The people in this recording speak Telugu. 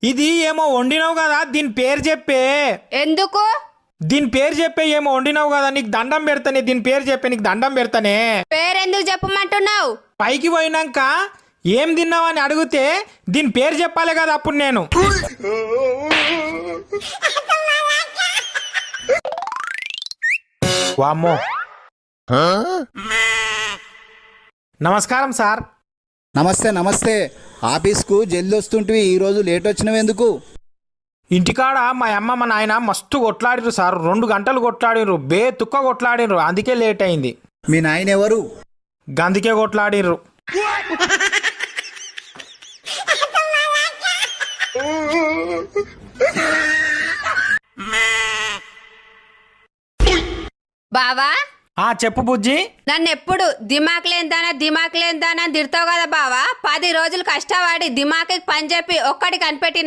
ఇది ఏమో వండినావు కదా, దీని పేరు చెప్పే. ఎందుకు? దీని పేరు చెప్పే. ఏమో వండినావు కదా, నీకు దండం పెడతానే. దీని పేరు చెప్పే, నీకు దండం పెడతానే. పేరెందుకు చెప్పమంటున్నావు? పైకి పోయినాక ఏం తిన్నావని అడిగితే దీని పేరు చెప్పాలి కదా అప్పుడు నేను. వామ్మో. నమస్కారం సార్. నమస్తే నమస్తే. ఆఫీస్కు జల్ది వస్తుంటివి, ఈరోజు లేట్ వచ్చినవి ఎందుకు? ఇంటికాడ మా అమ్మ మా నాయన మస్తు కొట్లాడిరు సార్. 2 గంటలు కొట్లాడిరు, తుక్క కొట్లాడిరు. అందుకే లేట్ అయింది. మీ నాయన ఎవరు? గందుకే కొట్లాడిర్రు. బావా, చెప్పు బుజ్జి. నన్ను ఎప్పుడు దిమాక్ లేని దానా తిడతావు కదా బావా. 10 రోజులు కష్టపడి దిమాకి పని చెప్పి ఒక్కటి కనిపెట్టి